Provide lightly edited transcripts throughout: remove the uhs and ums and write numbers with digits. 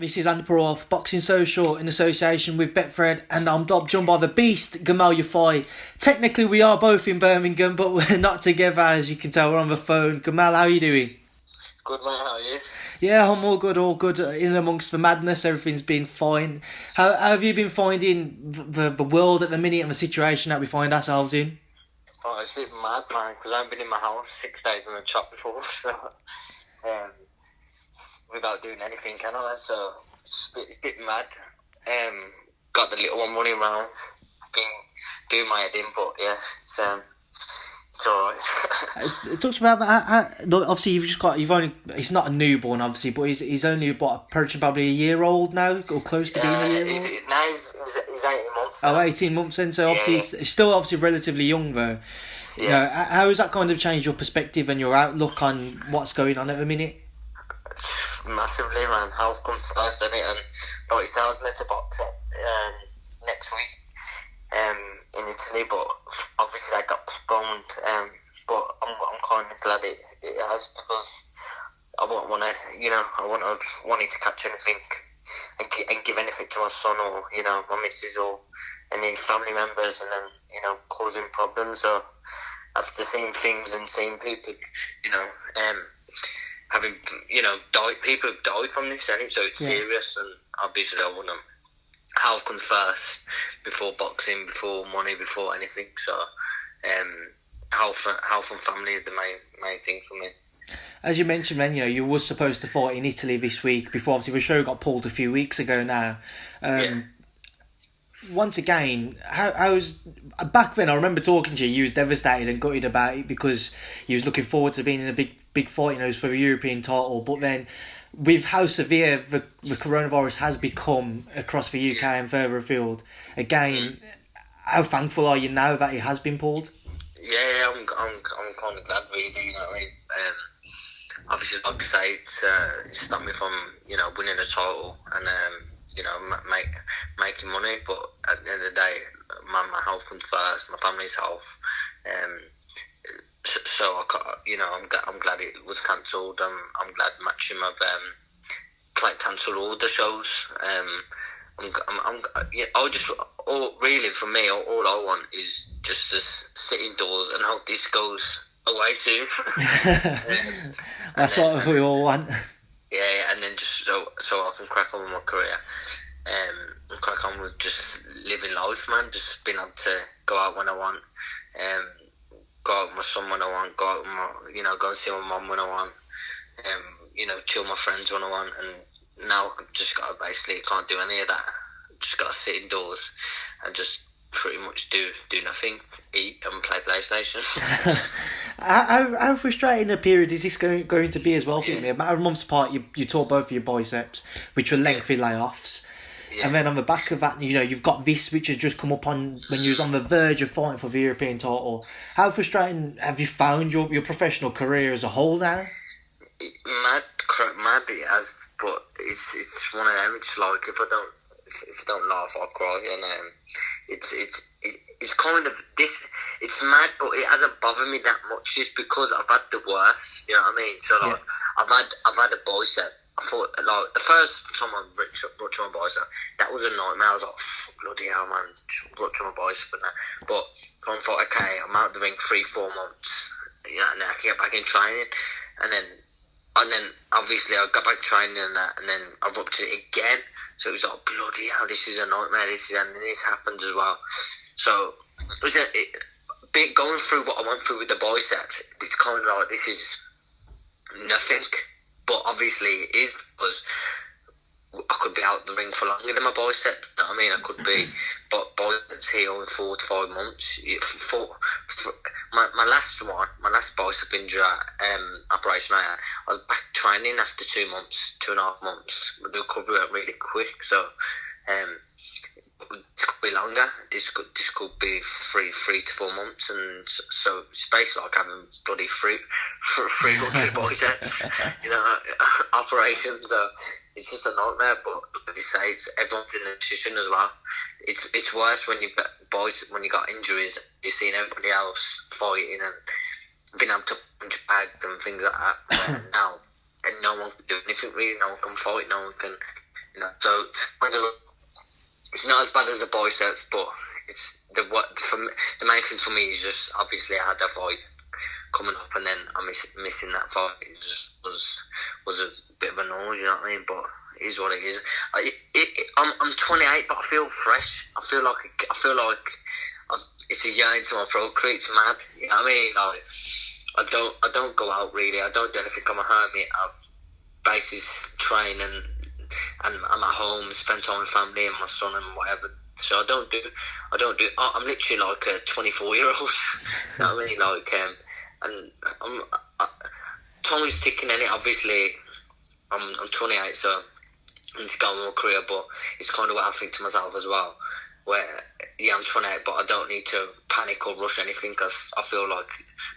This is Andi Purewal for Boxing Social in association with Betfred, and I'm joined by the beast, Gamal Yafai. Technically, we are both in Birmingham, but we're not together, as you can tell. We're on the phone. Gamal, how are you doing? Good, mate. How are you? Yeah, I'm all good, all good. In amongst the madness, everything's been fine. How have you been finding the world at the minute and the situation that we find ourselves in? Oh, it's a bit mad, man, because I haven't been in my house 6 days on the chop before, so without doing anything, can I? So it's a bit mad. Got the little one running around, been doing my head in, but yeah, it's alright. Talk to me about obviously you've only, he's not a newborn obviously, but he's only approaching probably a year old now, or close to being a year old. Now he's 18 months. Oh, 18 months then, so obviously he's still obviously relatively young though. You know, how has that kind of changed your perspective and your outlook on what's going on at the minute? Massively, man. Health comes first, isn't it? And like I was meant to box next week in Italy, but obviously that got postponed. But I'm kind of glad it has, because I won't want to, I wanted to catch anything and give anything to my son, or my missus, or any family members, and then causing problems. So after seeing things and seeing people, having people have died from this, anyway, so it's serious, and obviously I want to health comes first before boxing, before money, before anything. So health and family are the main thing for me. As you mentioned, then you were supposed to fight in Italy this week. Before obviously the show got pulled a few weeks ago now. Once again, how was back then? I remember talking to you. You was devastated and gutted about it because you was looking forward to being in a big fight, it was for the European title. But then, with how severe the coronavirus has become across the UK and further afield, again, how thankful are you now that it has been pulled? Yeah, I'm kind of glad, really. You know what I mean? Obviously, like I say, it's stopped me from winning a title and making money. But at the end of the day, my health comes first, my family's health. So I'm glad it was cancelled. I'm glad Matchroom have cancelled all the shows. Really for me, all I want is just to sit indoors and hope this goes away soon. That's what we all want. Yeah, and then just so I can crack on with my career, and crack on with just living life, man. Just being able to go out when I want, go out with my son when I want, go out with my, go and see my mum when I want, chill with my friends when I want. And now I've just got to basically can't do any of that. Just got to sit indoors and just pretty much do nothing, eat and play PlayStation. How frustrating a period is this going to be as well for you? A matter of months apart, you tore both of your biceps, which were lengthy layoffs. Yeah. And then on the back of that, you've got this, which has just come up on when you was on the verge of fighting for the European title. How frustrating have you found your professional career as a whole now? Mad it has, but it's one of them. It's like if I don't laugh, I'll cry, and it's kind of this. It's mad, but it hasn't bothered me that much, just because I've had the worst. You know what I mean? So I've had a bicep. I thought, like, the first time I ruptured my bicep, that was a nightmare. I was like, bloody hell, man, ruptured my bicep and that. But I thought, okay, I'm out the ring 3-4 months, and then I can get back in training, and then obviously I got back training and that, and then I ruptured it again. So it was like, bloody hell, this is a nightmare. And then this happened as well. So going through what I went through with the biceps, it's kind of like, this is nothing. But obviously it is, because I could be out the ring for longer than my bicep. You know what I mean? I could be, but biceps heal in 4 to 5 months. My last bicep injury operation I was back training after 2 months, 2.5 months. The recovery went really quick, so this could be longer. This could be 3 to 4 months, and so it's basically like having bloody three biceps, operations. So it's just a nightmare. But like you say, everyone's in a position as well. It's worse when you got injuries. You're seeing everybody else fighting and being able to punch bags and things like that. Now, and no one can do anything really. No one can fight. No one can You know, so it's not as bad as the biceps, but it's the main thing for me is just obviously I had that fight coming up, and then I'm missing that fight. It just was a bit of a noise, you know what I mean? But it is what it is. I'm 28, but I feel fresh. I feel like it's a year into my pro career. It's mad, you know what I mean? Like I don't go out really. I don't do anything. I'm a hermit. I've basically train and I'm at home, spend time with family and my son and whatever. So I don't do. I'm literally like a 24-year-old. You know what I mean? Like, and time is ticking in it. Obviously, I'm 28, so I need to go on my career. But it's kind of what I think to myself as well. Where I'm 28, but I don't need to panic or rush anything because I feel like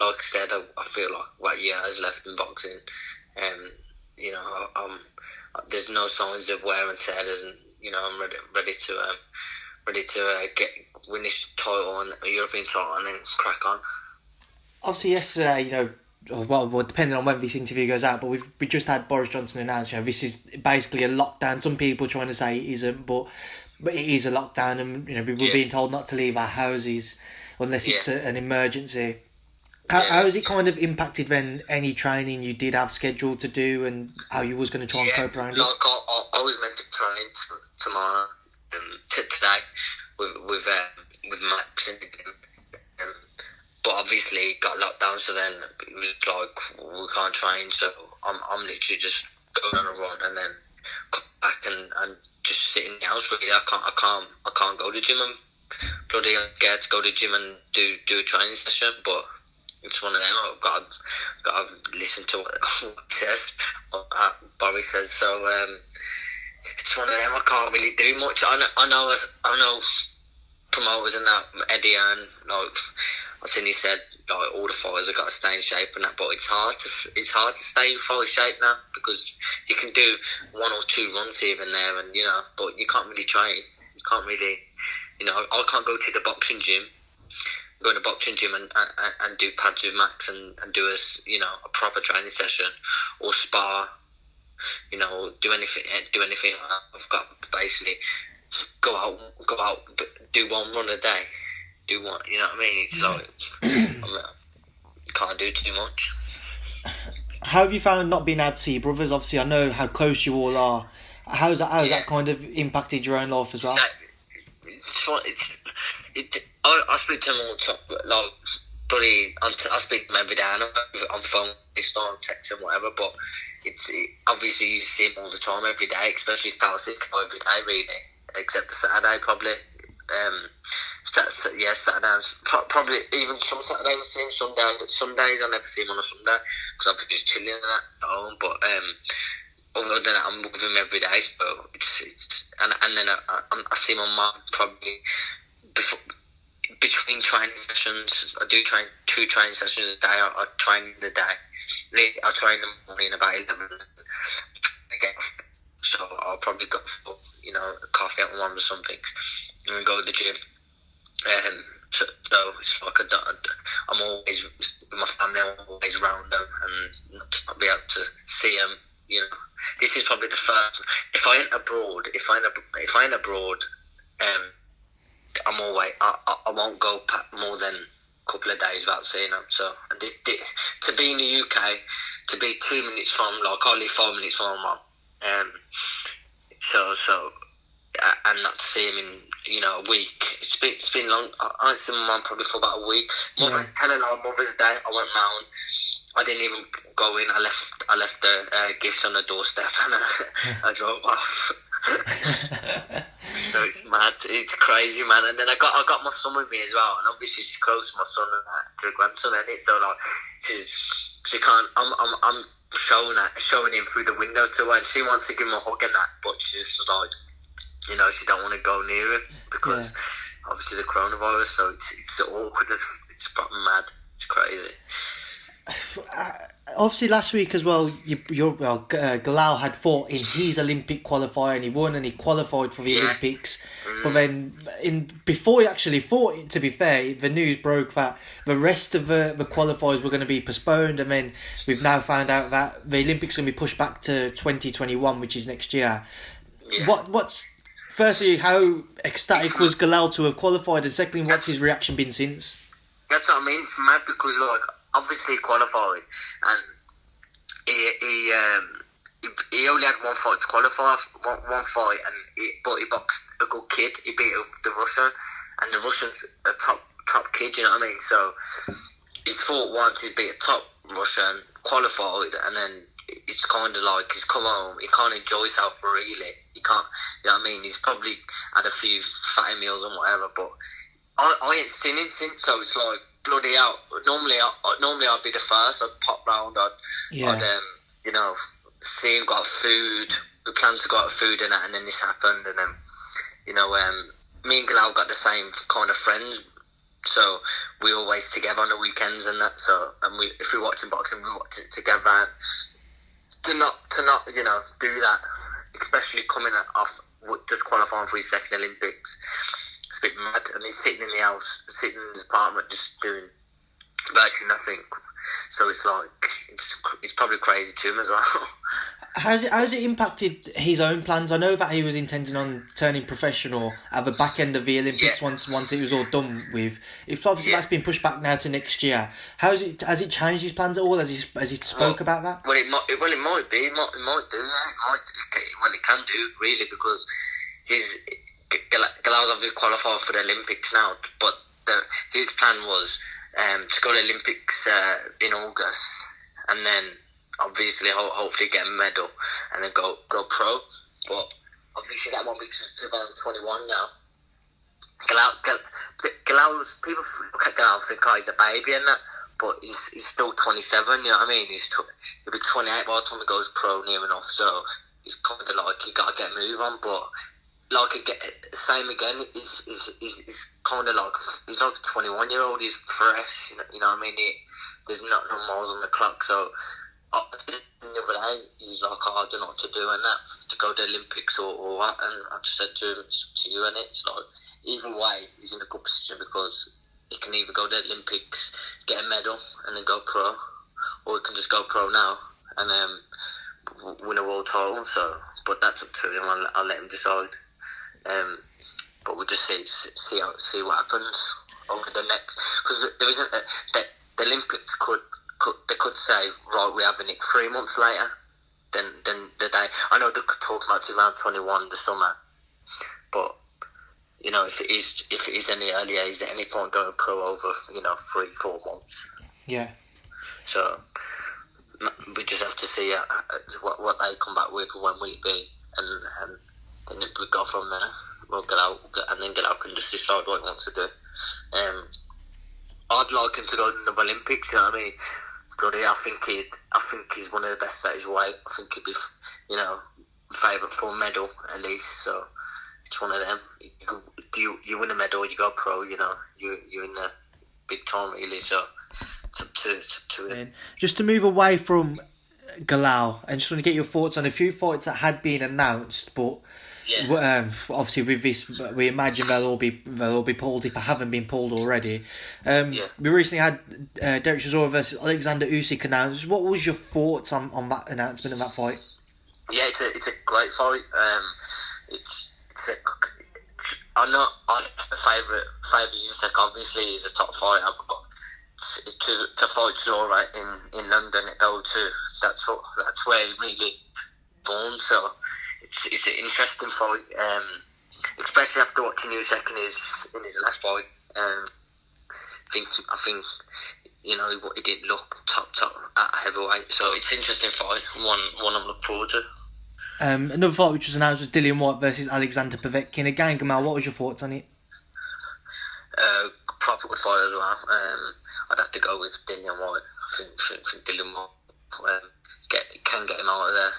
I said, I feel like what year is left in boxing. You know, there's no signs of wear and tear. You know, I'm ready to win this title and a European title and then crack on. Obviously, yesterday, you know, well, depending on when this interview goes out, but we just had Boris Johnson announce, you know, this is basically a lockdown. Some people trying to say it isn't, but it is a lockdown, and you know, we're being told not to leave our houses unless it's an emergency. How has it kind of impacted when any training you did have scheduled to do, and how you was going to try and cope around it? Like I was meant to train tomorrow, today with Max, but obviously it got locked down. So then it was like we can't train. So I'm literally just going on a run and then come back and just sit in the house. Really, I can't go to the gym. I'm bloody scared to go to the gym and do a training session, but it's one of them. I've got to listen to what he says, what Barry says. So it's one of them. I can't really do much. I know promoters and that, Eddie, and like I think he said, like all the fighters have got to stay in shape and that, but it's hard to stay in fight shape now because you can do 1 or 2 runs here and there, and you know, but you can't really train. You can't really, you know, I can't go to the boxing gym. Go in a boxing gym and do pads with Max and do a proper training session or spar, you know, do anything. I've got to basically go out, do 1 run a day, do one. You know what I mean? It's like can't do too much. How have you found not being able to see your brothers? Obviously, I know how close you all are. How's that kind of impacted your own life as well? I speak to them all the time, like, bloody, I speak to them every day, on phone, on text and whatever, but obviously you see them all the time, every day, especially Celtic, every day, really, except the Saturday, probably. Saturdays, probably even some Saturdays I see them, Sundays I never see them on a Sunday, because I'm just chilling and that at home, but other than that, I'm with him every day, so and then I see my mum probably between training sessions. I do train 2 training sessions a day. I train in the day. I train in the morning about 11 again. So I'll probably go for, you know, a coffee at 1 or something, and then go to the gym. So it's like I'm always with my family. I'm always around them, and not be able to see them. You know, this is probably the first. If I ain't abroad, I'm always. I won't go more than a couple of days without seeing them. So to be in the UK, to be 2 minutes from, like, I live 5 minutes from my mum. And not to see him in, you know, a week. It's been long. I haven't seen my mum probably for about a week. Telling her Mother's Day, I went round. I didn't even go in. I left the gifts on the doorstep and I drove off. So it's mad. It's crazy, man. And then I got my son with me as well, and obviously she's close to my son and to the grandson, and it. So like, she can't. I'm showing him through the window to her, and she wants to give him a hug and that, but she's just like, you know, she don't want to go near him because obviously the coronavirus. So it's awkward. It's fucking mad. It's crazy. Obviously, last week as well, Galal had fought in his Olympic qualifier and he won and he qualified for the Olympics. But then, before he actually fought, to be fair, the news broke that the rest of the qualifiers were going to be postponed, and then we've now found out that the Olympics are going to be pushed back to 2021, which is next year. Yeah. What's firstly, how ecstatic was Galal to have qualified, and secondly, what's his reaction been since? That's what I mean. It's mad because like obviously he qualified and he only had one fight to qualify, one fight, but he boxed a good kid. He beat the Russian, and the Russian's a top kid. You know what I mean? So he's fought once. He's beat a top Russian, qualified, and then it's kind of like he's come home. He can't enjoy himself really. He can't. You know what I mean? He's probably had a few fatty meals and whatever, but I ain't seen him since. So it's like bloody hell. Normally I'd be the first. I'd pop round. I'd you know, see him got food. We planned to go out food and that, and then this happened, and then you know, me and Galal got the same kind of friends. So we always together on the weekends and that. So if we're watching boxing, we're watching it together. To not you know do that, especially coming off just qualifying for his second Olympics, it's a bit mad. And he's sitting in the house, sitting in his apartment, just doing virtually nothing. So it's like it's probably crazy to him as well. How's it impacted his own plans? I know that he was intending on turning professional at the back end of the Olympics once it was all done with. If obviously that's been pushed back now to next year, has it changed his plans at all? Has he spoke about that? Well, it might be. It might do. It can do really because Galal's obviously qualified for the Olympics now, but his plan was to go to the Olympics in August, and then obviously hopefully get a medal and then go pro. But obviously that won't be 2021 now. Galal's people look at Galal and think he's a baby and that, but he's still 27. You know what I mean? He'll be 28 by the time he goes pro near enough. So he's kind of like you got to get a move on, but. Like same again. He's kind of like he's like a 21-year-old. He's fresh. You know what I mean? There's no miles on the clock. So the other day he's like, I don't know what to do and that to go to the Olympics or what. And I just said to him, it's up to you. And it's like either way, he's in a good position because he can either go to the Olympics, get a medal, and then go pro, or he can just go pro now and win a world title. So, but that's up to him. I'll let him decide. But we'll just see what happens over the next, because there isn't the Olympics could say right, we're having it 3 months later than the day. I know they could talk about 2021 the summer, but you know if it is any earlier, is there any point going pro over 3-4 months? Yeah. So we just have to see what they come back with, when will it be, and then we go from there. We'll get out, and then Galal can just decide what he wants to do. I'd like him to go to the Olympics. You know what I mean? Bloody, I think he's one of the best at his weight. I think he'd be, favourite for a medal at least. So it's one of them. You win a medal, you go pro. You're in the big time really. So it's up to it. Just to move away from Galal, and just want to get your thoughts on a few fights that had been announced, but obviously with this, we imagine they'll all be pulled if they haven't been pulled already. We recently had Derek Chisora versus Alexander Usyk announced. What was your thoughts on that announcement and that fight? Yeah, it's a great fight. I'm not a favourite Usyk. Obviously, he's a top fighter, but to fight Chisora in London at O2, that's where he really born. So it's an interesting fight, especially after watching Usyk in his last fight. I think he didn't look top at heavyweight, so it's an interesting fight. One I'm looking forward to. Another fight which was announced was Dillian Whyte versus Alexander Povetkin. Again, Gamal, what was your thoughts on it? Proper good fight as well. I'd have to go with Dillian Whyte. I think Dillian Whyte can get him out of there.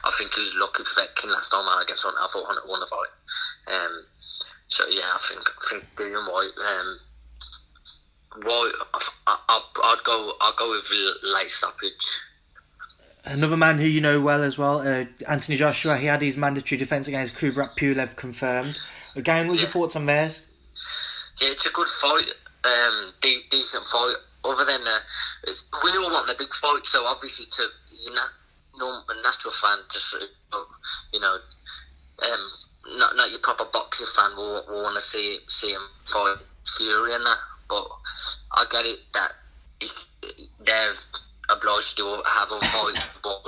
I think he was lucky Povetkin last time out against Hunter. I thought Hunter won the fight. So yeah, I think Dillian Whyte. I'd go with late stoppage. Another man who you know well as well, Anthony Joshua. He had his mandatory defence against Aj-Pulev confirmed. Again, what were your thoughts on theirs? Yeah, it's a good fight. Decent fight. Other than we all want the big fight, so obviously a natural fan, just you know, not your proper boxing fan will want to see him fight Fury and that. But I get it that they're obliged to have a fight, but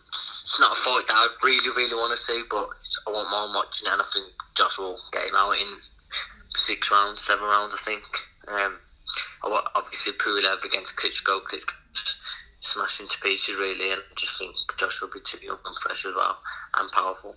it's not a fight that I really, really want to see. But I won't mind watching it, and I think Josh will get him out in 6 rounds, 7 rounds, I think. Obviously Purewal against Klitschko smashing to pieces really, and I just think Josh will be too young and fresh as well, and powerful.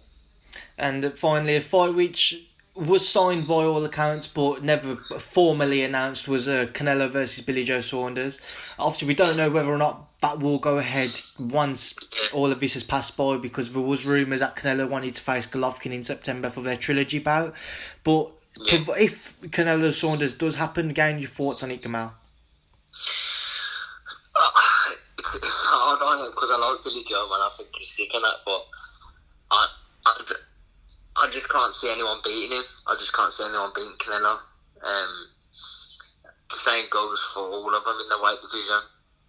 And finally, a fight which was signed by all accounts but never formally announced was Canelo versus Billy Joe Saunders. Obviously, we don't know whether or not that will go ahead once all of this has passed by, because there was rumours that Canelo wanted to face Golovkin in September for their trilogy bout. But if Canelo Saunders does happen, again, your thoughts on it, Gamal? It's hard on it because I like Billy Joe, man. I think he's sick in that, but I just can't see anyone beating him. I just can't see anyone beating Canelo. The same goes for all of them in the weight division.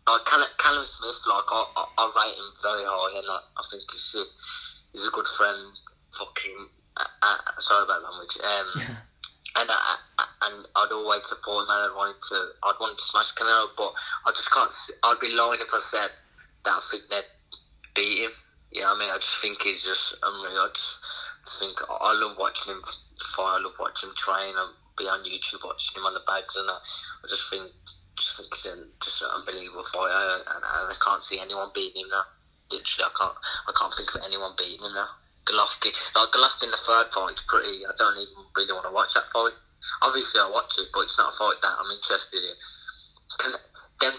Like Callum Smith, like I rate him very high, and I think he's a good friend. Fucking sorry about language. And I'd always support him, and I'd want to smash Canelo, but I just can't. I'd be lying if I said that I think they'd beat him. Yeah, I mean, I just think he's just unreal. I just think I love watching him fight. I love watching him train and be on YouTube watching him on the bags and that. I just think he's just an unbelievable fighter, and I can't see anyone beating him now. Literally, I can't think of anyone beating him now. Golovkin in the third fight is pretty. I don't even really want to watch that fight. Obviously, I watch it, but it's not a fight that I'm interested in. Them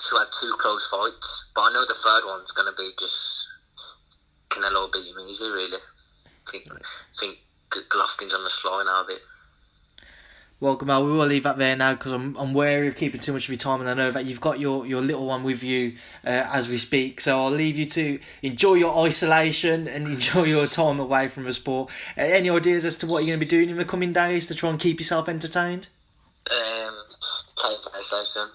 two had 2 close fights, but I know the third one's going to be just Canelo beat him easy, really. I think Golovkin's on the slide now a bit. Well, Gamal, we will leave that there now because I'm wary of keeping too much of your time, and I know that you've got your little one with you as we speak. So I'll leave you to enjoy your isolation and enjoy your time away from the sport. Any ideas as to what you're going to be doing in the coming days to try and keep yourself entertained? Play PlayStation.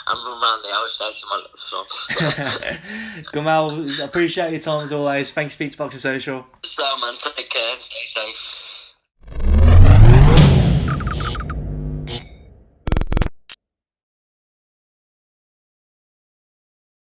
I'm around the house station, my little son. Gamal, appreciate your time as always. Thanks, Speaks Boxing Social. So, man, take care and stay safe.